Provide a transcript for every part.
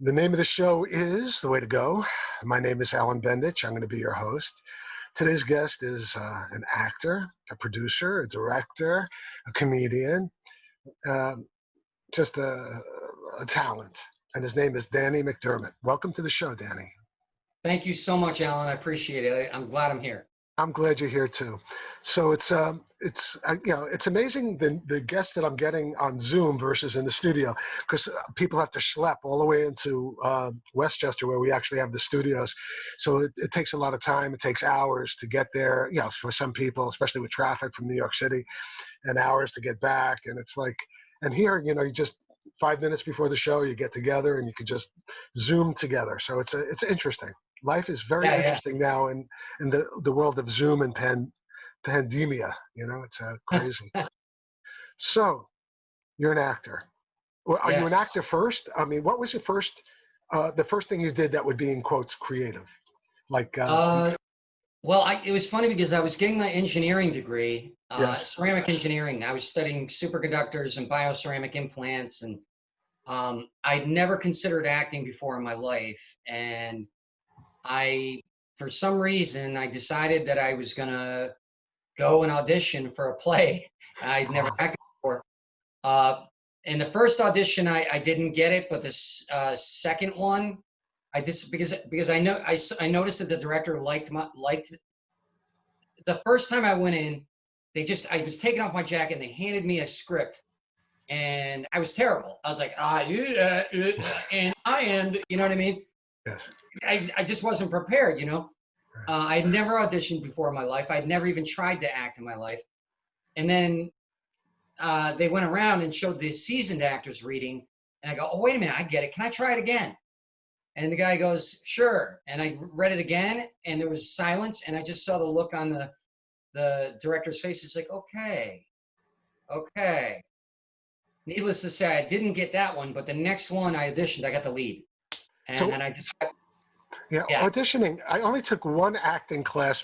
The name of the show is The Way to Go. My name is Alan Bendich. I'm going to be your host. Today's guest is an actor, a producer, a director, a comedian, um, just a talent. And his name is Danny McDermott. Welcome to the show, Danny. Thank you so much, Alan. I appreciate it. I'm glad I'm here. I'm glad you're here too. So it's amazing the guests that I'm getting on Zoom versus in the studio, because people have to schlep all the way into Westchester where we actually have the studios. So it takes a lot of time. It takes hours to get there. For some people, especially with traffic from New York City, and hours to get back. And it's like, and here, you just 5 minutes before the show, you get together and you can just Zoom together. So it's interesting. Life is very interesting now in the world of Zoom and pandemia. It's crazy. So you're an actor. Well, are you an actor first? I mean, what was your the first thing you did that would be in quotes creative? Like, well, it was funny because I was getting my engineering degree, yes. ceramic engineering. I was studying superconductors and bioceramic implants, and I'd never considered acting before in my life. And for some reason, I decided that I was gonna go and audition for a play. I'd never acted before. In the first audition, I didn't get it, but the second one, I just because I noticed that the director liked the first time I went in. I was taking off my jacket and they handed me a script, and I was terrible. I was like, and you know what I mean? Yes. I just wasn't prepared, I had never auditioned before in my life. I'd never even tried to act in my life. And then they went around and showed the seasoned actors reading, and I go, oh, wait a minute, I get it. Can I try it again? And the guy goes, sure. And I read it again, and there was silence, and I just saw the look on the director's face. It's like, okay. Needless to say, I didn't get that one, but the next one I auditioned, I got the lead. And then I just... Yeah, auditioning. I only took one acting class.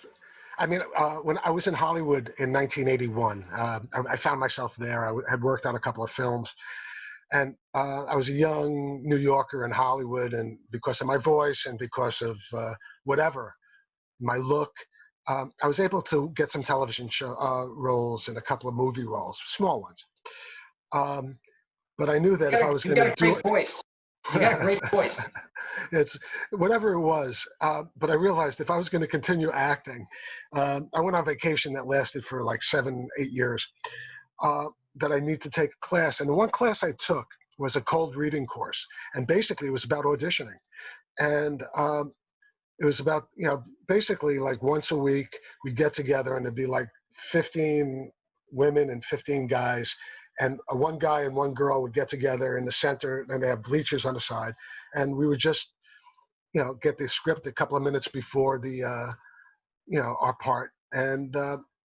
I mean, when I was in Hollywood in 1981, I found myself there. I had worked on a couple of films, and I was a young New Yorker in Hollywood, and because of my voice and because of my look, I was able to get some television show roles and a couple of movie roles, small ones. But I knew that if I was going to do it, voice. You got a great voice. It's whatever it was. But I realized if I was going to continue acting, I went on vacation that lasted for like 7-8 years, that I need to take a class. And the one class I took was a cold reading course. And basically it was about auditioning. And it was about, basically like once a week we'd get together and it'd be like 15 women and 15 guys. And one guy and one girl would get together in the center, and they have bleachers on the side. And we would just, get the script a couple of minutes before the, our part. And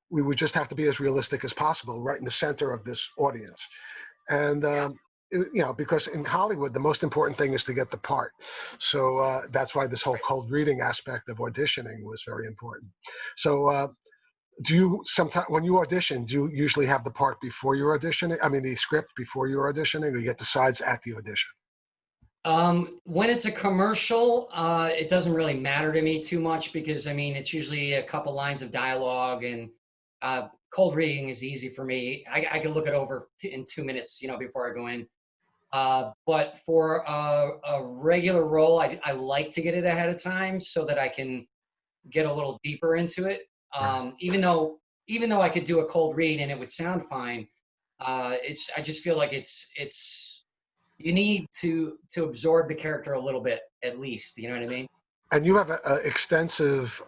we would just have to be as realistic as possible right in the center of this audience. And, because in Hollywood, the most important thing is to get the part. So that's why this whole cold reading aspect of auditioning was very important. So, do you sometimes, when you audition, do you usually have the part before you're auditioning? I mean, the script before you're auditioning, or you get the sides at the audition? When it's a commercial, it doesn't really matter to me too much because, it's usually a couple lines of dialogue, and cold reading is easy for me. I can look it over in 2 minutes, before I go in. But for a regular role, I like to get it ahead of time so that I can get a little deeper into it. Even though I could do a cold read and it would sound fine, I just feel like it's you need to absorb the character a little bit at least. You know what I mean? And you have an extensive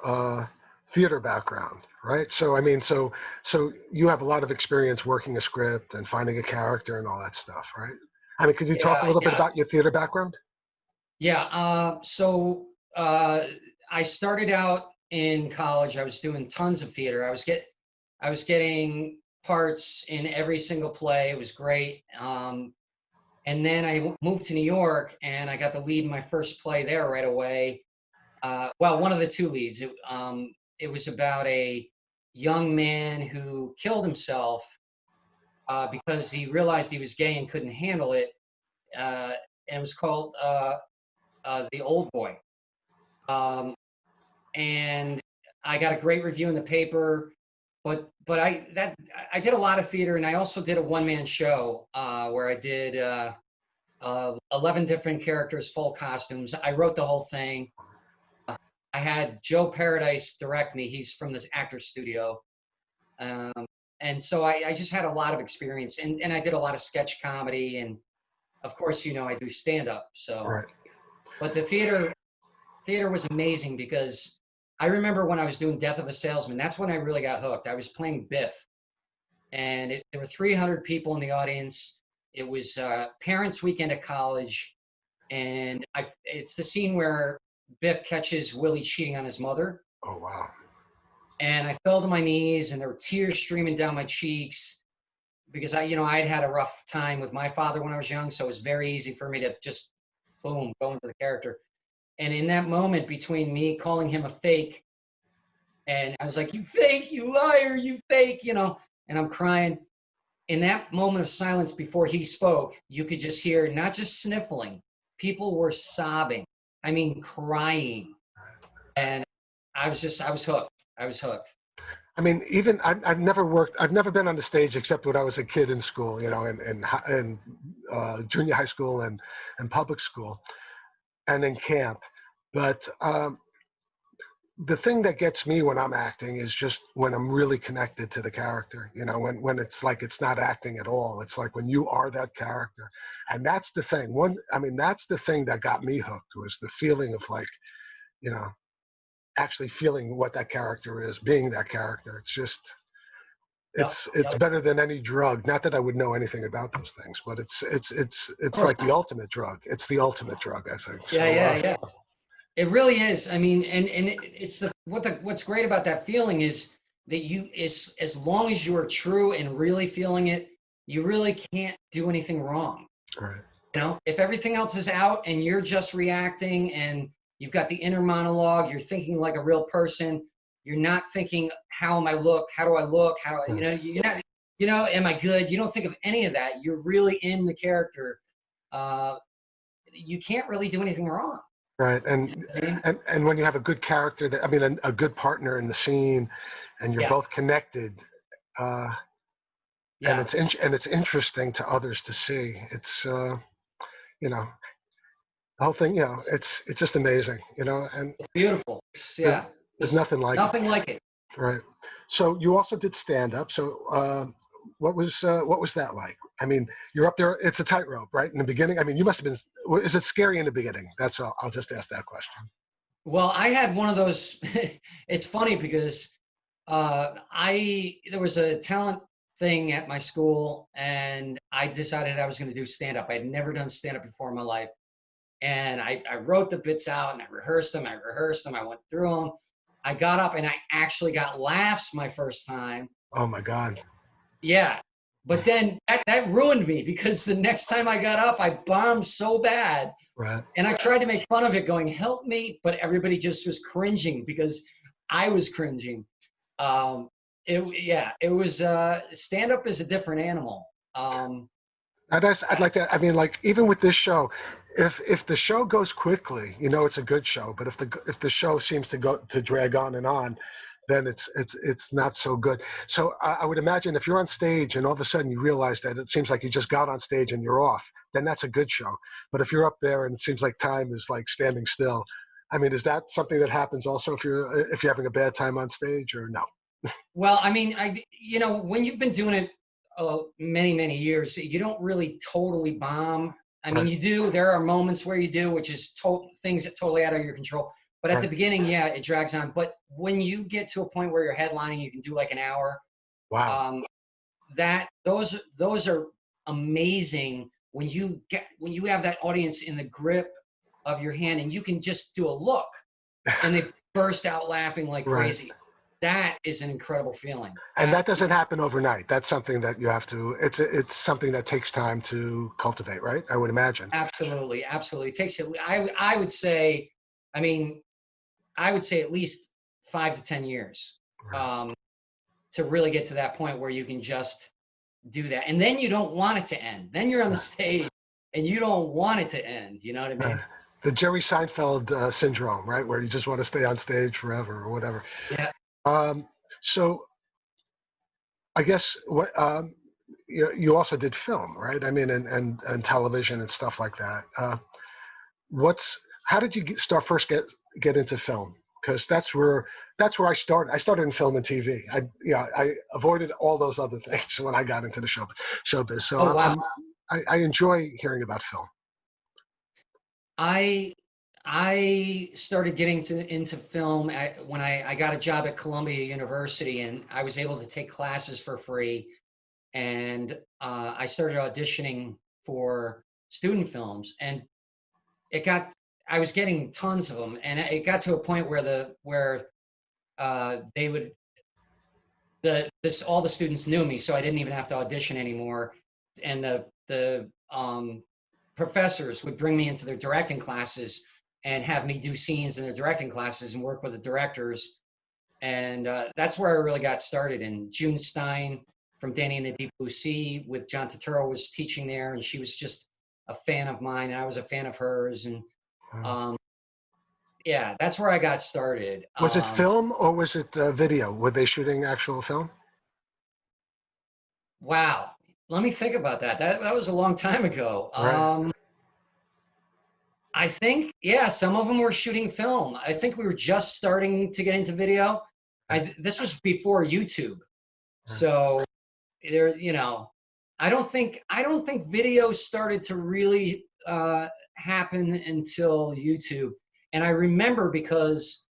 theater background, right? So so you have a lot of experience working a script and finding a character and all that stuff, right? I mean, could you talk a little bit about your theater background? Yeah. So I started out in college. I was doing tons of theater. I was getting parts in every single play. It was great. And then I moved to New York, and I got the lead in my first play there right away. Well, one of the two leads. It was about a young man who killed himself because he realized he was gay and couldn't handle it. And it was called The Old Boy. And I got a great review in the paper. But I did a lot of theater, and I also did a one-man show where I did 11 different characters, full costumes. I wrote the whole thing. I had Joe Paradise direct me. He's from this actor studio. And so I just had a lot of experience, and I did a lot of sketch comedy, and of course, I do stand-up. So, Right. But the theater was amazing because I remember when I was doing Death of a Salesman, that's when I really got hooked. I was playing Biff, and there were 300 people in the audience. It was parents' weekend at college, and it's the scene where Biff catches Willie cheating on his mother. Oh, wow. And I fell to my knees, and there were tears streaming down my cheeks because I'd had a rough time with my father when I was young, so it was very easy for me to just, boom, go into the character. And in that moment between me calling him a fake, and I was like, "You fake, you liar, you fake," and I'm crying. In that moment of silence before he spoke, you could just hear not just sniffling, people were sobbing. I mean, crying. And I was hooked. I was hooked. I mean, even I've never been on the stage except when I was a kid in school, in junior high school and public school and in camp. But the thing that gets me when I'm acting is just when I'm really connected to the character, when it's like it's not acting at all. It's like when you are that character. And that's the thing. That's the thing that got me hooked, was the feeling of like, actually feeling what that character is, being that character. It's just, it's better than any drug. Not that I would know anything about those things, but it's like the ultimate drug. It's the ultimate drug, I think. Yeah. It really is. I mean, and it's what's great about that feeling is that as long as you are true and really feeling it, you really can't do anything wrong. Right. If everything else is out and you're just reacting and you've got the inner monologue, you're thinking like a real person. You're not thinking, how am I look? How do I look? You're not, am I good? You don't think of any of that. You're really in the character. You can't really do anything wrong. Right. And when you have a good character, a good partner in the scene, and you're both connected, and it's interesting to others to see. It's, the whole thing, it's just amazing, and it's beautiful. There's nothing like it. Right. So you also did stand up. So what was that like? I mean, you're up there. It's a tightrope, right? In the beginning, I mean, you must have been. Is it scary in the beginning? That's all. I'll just ask that question. Well, I had one of those. It's funny because there was a talent thing at my school, and I decided I was going to do stand up. I had never done stand up before in my life. And I wrote the bits out and I rehearsed them. I went through them. I got up and I actually got laughs my first time. Oh my God. Yeah. But then that ruined me because the next time I got up, I bombed so bad. Right. And I tried to make fun of it going, help me. But everybody just was cringing because I was cringing. It was stand up is a different animal. I'd like to. I mean, like even with this show, if the show goes quickly, it's a good show. But if the show seems to drag on and on, then it's not so good. So I would imagine if you're on stage and all of a sudden you realize that it seems like you just got on stage and you're off, then that's a good show. But if you're up there and it seems like time is like standing still, I mean, is that something that happens also if you're having a bad time on stage, or no? Well, I mean, when you've been doing it many years, you don't really totally bomb. I mean, you do. There are moments where you do, which is things that totally out of your control. But at the beginning, it drags on. But when you get to a point where you're headlining, you can do like an hour. Wow. Those are amazing when you have that audience in the grip of your hand and you can just do a look and they burst out laughing like crazy. That is an incredible feeling. And that doesn't happen overnight. That's something that you have to, it's something that takes time to cultivate, right? I would imagine. Absolutely. It takes it. I would say at least 5 to 10 years to really get to that point where you can just do that. And then you don't want it to end. Then you're on the stage and you don't want it to end. You know what I mean? The Jerry Seinfeld syndrome, right? Where you just want to stay on stage forever or whatever. Yeah. Um, so I guess you also did film, right? I mean, and television and stuff like that. How did you first get into film? Because that's where I started. I started in film and TV. I avoided all those other things when I got into the showbiz. So Oh wow. I enjoy hearing about film. I started getting into film when I got a job at Columbia University, and I was able to take classes for free. And I started auditioning for student films, and I was getting tons of them, and it got to a point where they would all the students knew me, so I didn't even have to audition anymore. And the professors would bring me into their directing classes and have me do scenes in their directing classes and work with the directors. And that's where I really got started. And June Stein from Danny and the Deep Blue Sea with John Turturro was teaching there, and she was just a fan of mine, and I was a fan of hers. And yeah, that's where I got started. Was it film or was it video? Were they shooting actual film? Wow. Let me think about that. That was a long time ago. Right. I think, yeah, some of them were shooting film. I think we were just starting to get into video. This was before YouTube. So there, I don't think video started to really happen until YouTube. And I remember because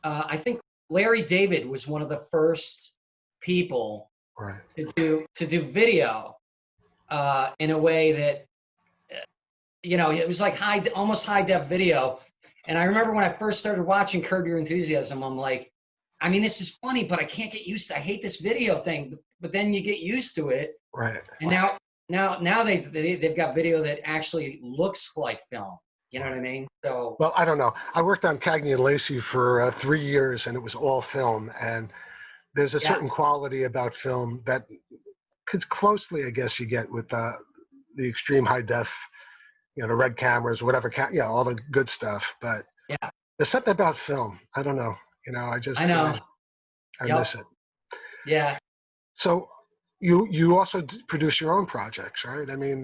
I think Larry David was one of the first people to do video in a way that it was like almost high def video. And I remember when I first started watching Curb Your Enthusiasm, I'm like, I mean, this is funny, but I can't get used to. I hate this video thing. But then you get used to it, right? And now they've got video that actually looks like film. You know what I mean? So well, I don't know. I worked on Cagney and Lacey for 3 years, and it was all film. And there's a certain quality about film that closely, I guess, you get with the extreme high def, the red cameras, whatever, all the good stuff. But there's something about film. I don't know. I know. I miss it. Yeah. So you also produce your own projects, right? I mean,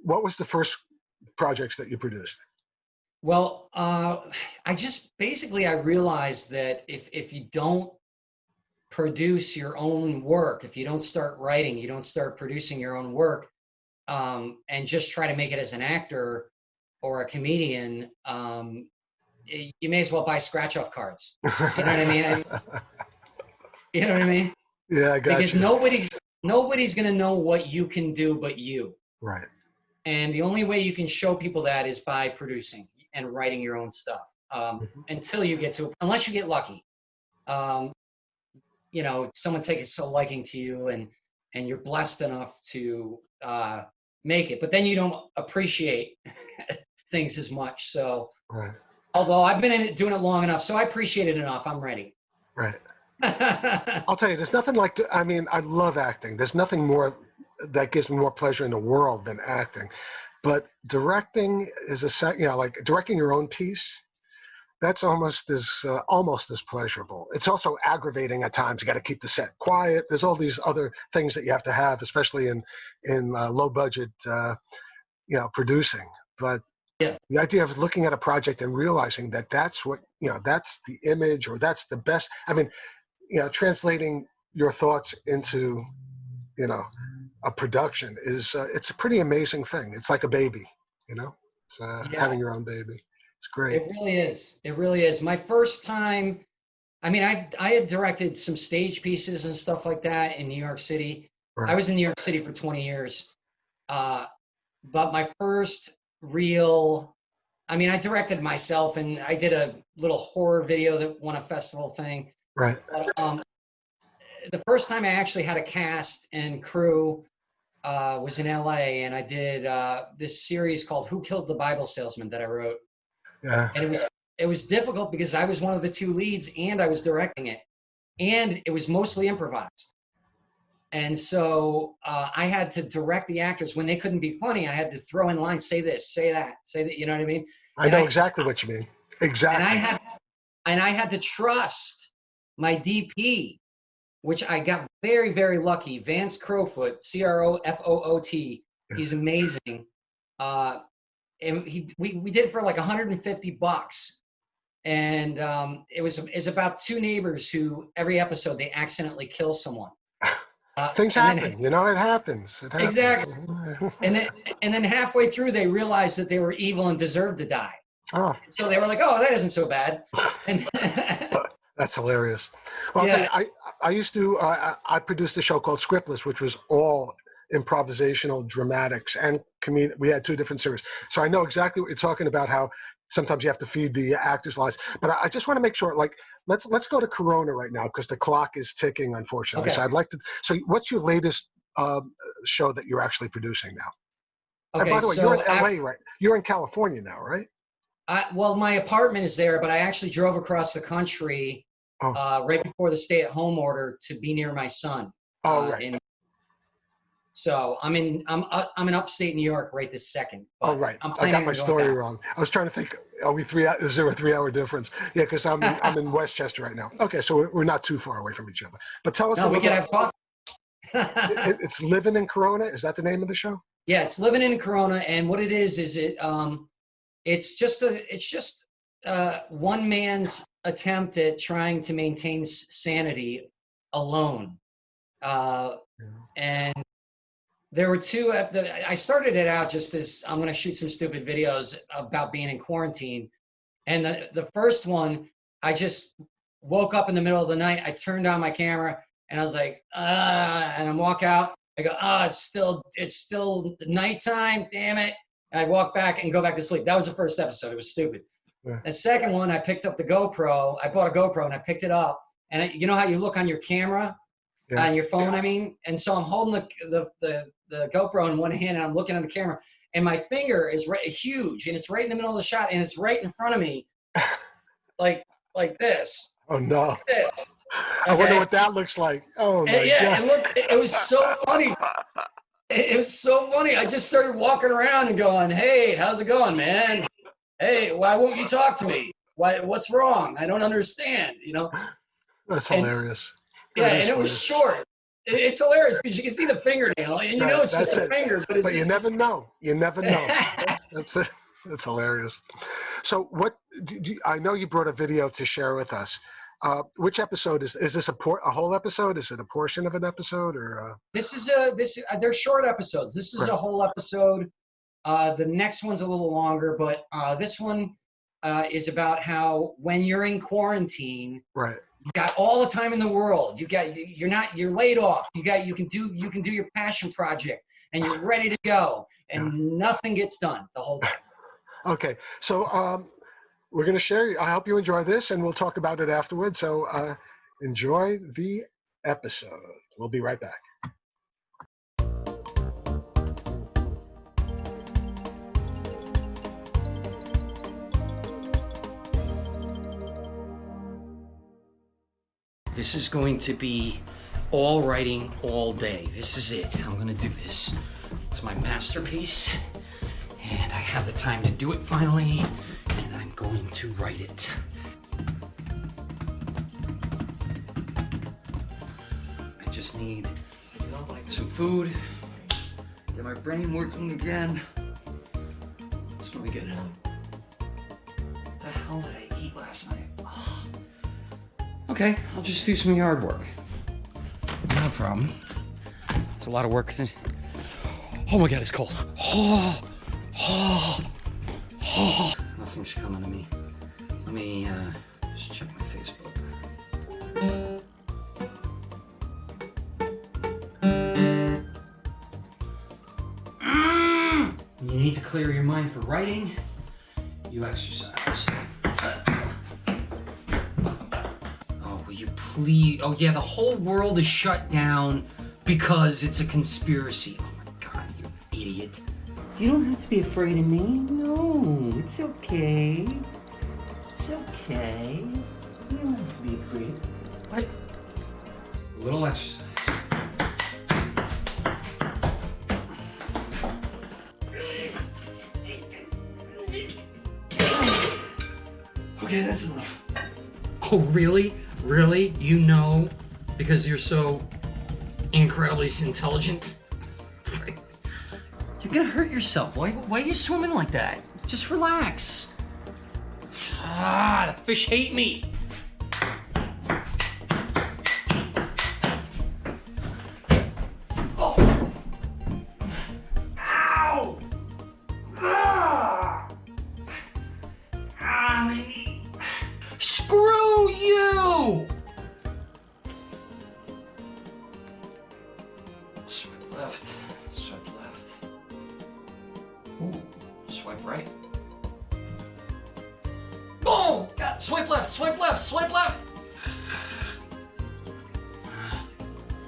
what was the first projects that you produced? Well, I realized that if you don't produce your own work, if you don't start writing, you don't start producing your own work, and just try to make it as an actor or a comedian, you may as well buy scratch-off cards. You know what I mean? You know what I mean? Yeah, I got because you. nobody's going to know what you can do but you. Right. And the only way you can show people that is by producing and writing your own stuff, until you get to, unless you get lucky. Someone takes a liking to you and you're blessed enough to make it, but then you don't appreciate things as much. So, although I've been doing it long enough, so I appreciate it enough. I'm ready. Right. I'll tell you, there's nothing like, I love acting. There's nothing more that gives me more pleasure in the world than acting. But directing is like directing your own piece. That's almost as pleasurable. It's also aggravating at times. You got to keep the set quiet. There's all these other things that you have to have, especially in low budget, producing. But the idea of looking at a project and realizing that that's what, that's the image, or that's the best. I mean, translating your thoughts into, a production is it's a pretty amazing thing. It's like a baby, it's having your own baby. It's great. It really is. It really is. My first time, I had directed some stage pieces and stuff like that in New York City. I was in New York City for 20 years. But my first real, I directed myself, and I did a little horror video that won a festival thing. Right. But, the first time I actually had a cast and crew was in LA, and I did this series called Who Killed the Bible Salesman that I wrote. Yeah. And it was difficult because I was one of the two leads and I was directing it, and it was mostly improvised. And so I had to direct the actors when they couldn't be funny. I had to throw in lines, say this, say that, say that. You know what I mean? I know exactly what you mean. Exactly. And I had to trust my DP, which I got very, very lucky. Vance Crowfoot, Crofoot. He's amazing. And we did it for like $150. And it's about two neighbors who every episode they accidentally kill someone. Things happen, you know, it happens. It happens. Exactly. and then halfway through they realized that they were evil and deserved to die. Oh. So they were like, "Oh, that isn't so bad." And that's hilarious. Well, yeah. I used to I produced a show called Scriptless, which was all improvisational dramatics and comedic. We had two different series, so I know exactly what you're talking about. How sometimes you have to feed the actors' lines, but I just want to make sure. Like, let's go to Corona right now because the clock is ticking, unfortunately. Okay. So I'd like to. So, what's your latest show that you're actually producing now? Okay. And by the way, you're in LA, right? You're in California now, right? Well, my apartment is there, but I actually drove across the country right before the stay-at-home order to be near my son. Right. So I'm in upstate New York right this second. Right. I got my story wrong. I was trying to think. Is there a 3-hour difference? Yeah, because I'm in Westchester right now. Okay, so we're not too far away from each other. But tell us. No, we can have coffee. It's Living in Corona. Is that the name of the show? Yeah, it's Living in Corona, and what it is it's just one man's attempt at trying to maintain sanity alone. And there were two. I started it out just as I'm going to shoot some stupid videos about being in quarantine. And the first one, I just woke up in the middle of the night. I turned on my camera and I was like, and I walk out. I go, it's still nighttime. Damn it. And I walk back and go back to sleep. That was the first episode. It was stupid. Yeah. The second one, I picked up the GoPro. I bought a GoPro and I picked it up. And you know how you look on your camera, on your phone, I mean? And so I'm holding the GoPro in one hand and I'm looking at the camera. And my finger is huge and it's right in the middle of the shot and it's right in front of me, like this. Oh, no. Like this. I wonder what that looks like. Oh, my God. And look, it was so funny. It was so funny. I just started walking around and going, "Hey, how's it going, man? Hey, why won't you talk to me? What's wrong? I don't understand." You know. That's hilarious. And it was short. It's hilarious because you can see the fingernail, and you know it's just a finger. But you never know. You never know. That's it. That's hilarious. So, what? I know you brought a video to share with us. Which episode is this a whole episode? Is it a portion of an episode or? They're short episodes. This is a whole episode. The next one's a little longer, but this one is about how when you're in quarantine, right? You got all the time in the world. You're laid off. You can do your passion project, and you're ready to go, and nothing gets done the whole time. Okay, so we're going to share. I hope you enjoy this, and we'll talk about it afterwards. So enjoy the episode. We'll be right back. This is going to be all writing all day. This is it. I'm going to do this. It's my masterpiece, and I have the time to do it finally, and I'm going to write it. I just need some food, get my brain working again. It's going to be good. What the hell did I eat last night? Oh. Okay, I'll just do some yard work. No problem. It's a lot of work. Oh my God, it's cold. Nothing's coming to me. Let me just check my Facebook. You need to clear your mind for writing. You exercise. Will you please? Oh yeah, the whole world is shut down because it's a conspiracy. Oh my God, you idiot. You don't have to be afraid of me. No, it's okay. It's okay. You don't have to be afraid. What? A little exercise. Okay, that's enough. Oh, really? Really? You know, because you're so incredibly intelligent? You're gonna hurt yourself. Why are you swimming like that? Just relax. Ah, the fish hate me. Oh. Ow! Ah! Ah, my knee. Screw you! Swipe left. Swipe left. Ooh, swipe right. Oh, God, swipe left, swipe left, swipe left.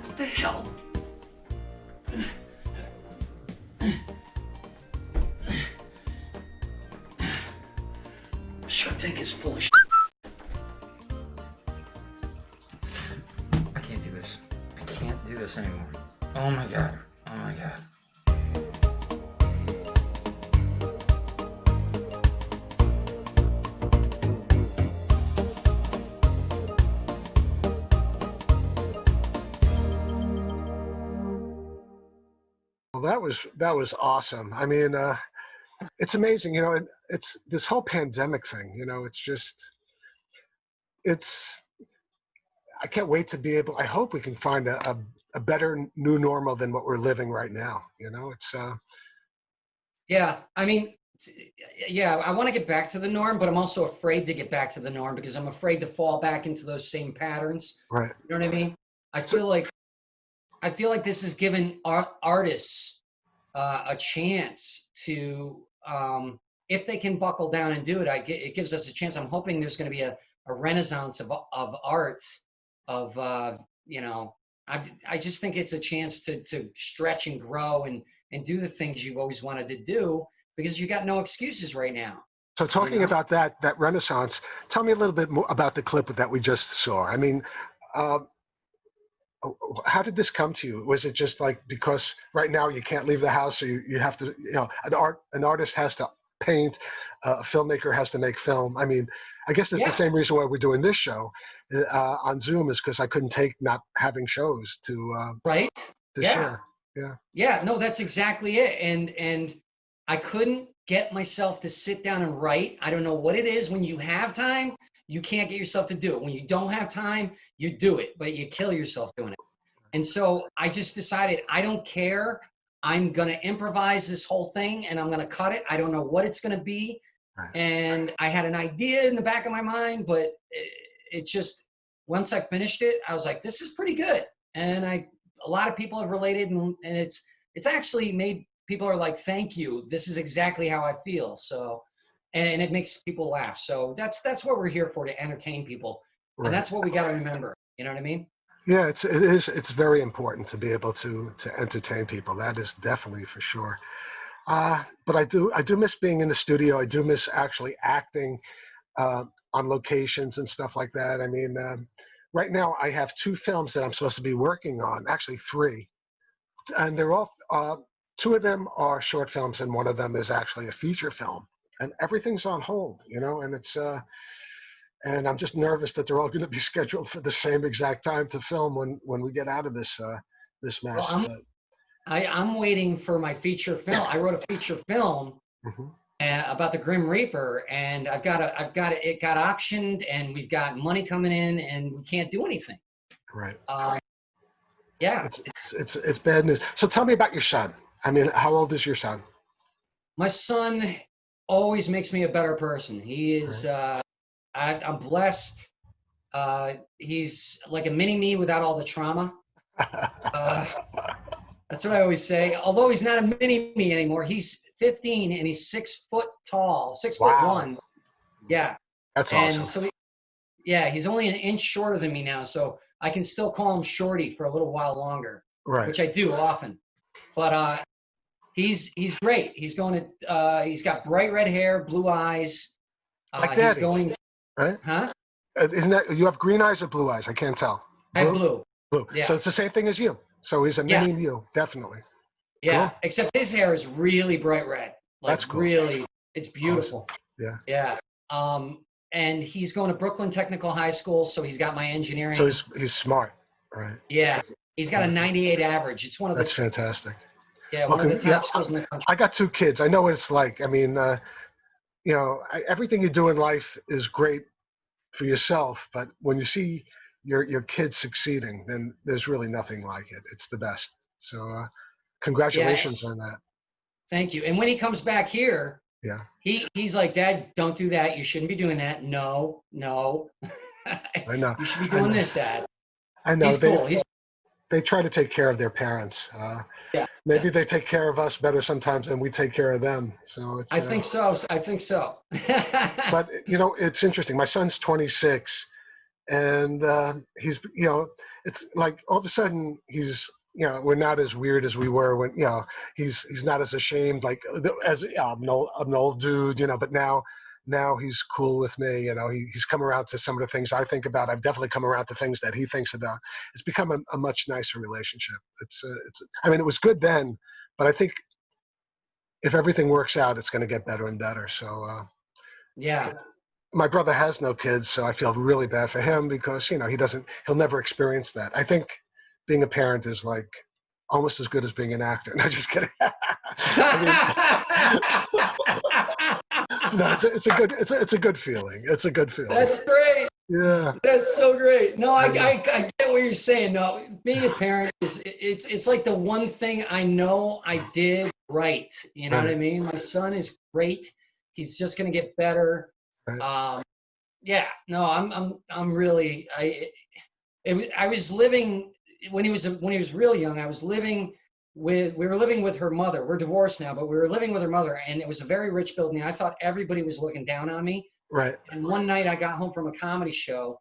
What the hell? Shark Tank is full of shit. I can't do this. I can't do this anymore. Oh my God. Oh my God. Well, that was awesome. I mean, it's amazing, you know. It's this whole pandemic thing. You know, it's. I can't wait to be able. I hope we can find a better new normal than what we're living right now. You know, it's. Yeah, I mean, yeah, I want to get back to the norm, but I'm also afraid to get back to the norm because I'm afraid to fall back into those same patterns. Right. You know what I mean? I So, feel like this has given artists a chance to, if they can buckle down and do it, it gives us a chance. I'm hoping there's going to be a renaissance of art, of you know, I just think it's a chance to stretch and grow and do the things you've always wanted to do because you got no excuses right now. so You talking know? about that renaissance, tell me a little bit more about the clip that we just saw. I mean, uh, how did this come to you? Was it just like because right now you can't leave the house, so you have to, you know, an artist has to paint, a filmmaker has to make film. I mean, I guess it's the Yeah. same reason why we're doing this show on Zoom is because I couldn't take not having shows Right. to Yeah. share. Yeah. Yeah, no, that's exactly it. And I couldn't get myself to sit down and write. I don't know what it is. When you have time, you can't get yourself to do it. When you don't have time, you do it, but you kill yourself doing it. And so I just decided I don't care. I'm going to improvise this whole thing and I'm going to cut it. I don't know what it's going to be. Right. And I had an idea in the back of my mind, but it just, once I finished it, I was like, this is pretty good. And a lot of people have related and it's actually made people are like, thank you. This is exactly how I feel. So, and it makes people laugh. So that's what we're here for, to entertain people. And Right. that's what we got to remember. You know what I mean? Yeah, it's very important to be able to entertain people. That is definitely for sure. But I do miss being in the studio. I do miss actually acting on locations and stuff like that. I mean, right now I have 2 films that I'm supposed to be working on, actually 3, and they're all 2 of them are short films, and one of them is actually a feature film. And everything's on hold, you know, and it's and I'm just nervous that they're all going to be scheduled for the same exact time to film when we get out of this Well, mess. But I'm waiting for my feature film. I wrote a feature film mhm. about the Grim Reaper, and it got optioned, and we've got money coming in, and we can't do anything. Right. Yeah, It's bad news. So tell me about your son. I mean, how old is your son? my son always makes me a better person. He is. I'm blessed. He's like a mini me without all the trauma. That's what I always say. Although he's not a mini me anymore, he's 15 and he's 6 foot tall, 6'1". Yeah. That's And awesome. so, he's only an inch shorter than me now. So I can still call him Shorty for a little while longer, Right. which I do often. But he's great. He's he's got bright red hair, blue eyes. Like He's Daddy, going, right? huh? Isn't that you have green eyes or blue eyes? I can't tell. I have blue. Blue. Yeah. So it's the same thing as you. So he's a Yeah. mini you, definitely. Yeah. Cool. Except his hair is really bright red. Like That's cool. really, it's beautiful. Awesome. Yeah. Yeah. and he's going to Brooklyn Technical High School, so he's got my engineering. So he's smart, right? Yeah, he's got a 98 average. It's one of the. That's fantastic. Yeah, Well, one of the top schools in the country. I got 2 kids. I know what it's like. I mean, you know, everything you do in life is great for yourself, but when you see your kids succeeding, then there's really nothing like it. It's the best. So congratulations on that. Thank you. And when he comes back here, yeah, he's like, Dad, don't do that. You shouldn't be doing that. No. I know. You should be doing this, Dad. I know. He's cool. They try to take care of their parents. Maybe they take care of us better sometimes than we take care of them. So it's. I think so. But you know, it's interesting. My son's 26, and he's, you know, it's like all of a sudden he's, you know, we're not as weird as we were when, you know, he's not as ashamed, like as I'm an old dude, you know, but now he's cool with me. You know, he's come around to some of the things I think about. I've definitely come around to things that he thinks about. It's become a much nicer relationship. I mean, it was good then, but I think if everything works out, it's going to get better and better. So, yeah. My brother has no kids, so I feel really bad for him because, you know, he'll never experience that. I think being a parent is like almost as good as being an actor. No, just kidding. No, it's a good feeling. It's a good feeling. That's great. Yeah. That's so great. No, I get what you're saying. No, being a parent it's like the one thing I know I did right. You know what I mean? My son is great. He's just gonna get better. Right. Yeah. No, I'm really I was living when he was real young. We were living with her mother. We're divorced now, but we were living with her mother, and it was a very rich building. I thought everybody was looking down on me. Right. And one night I got home from a comedy show,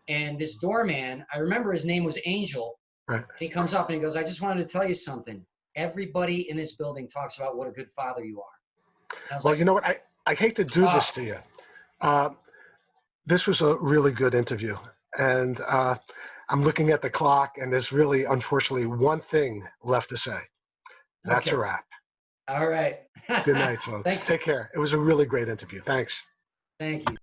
and this doorman, I remember his name was Angel. Right. And he comes up and he goes, I just wanted to tell you something. Everybody in this building talks about what a good father you are. Well, like, you know what? I hate to do this to you. This was a really good interview. And I'm looking at the clock, and there's really, unfortunately, one thing left to say. That's a wrap. All right. Good night, folks. Take care. It was a really great interview. Thanks. Thank you.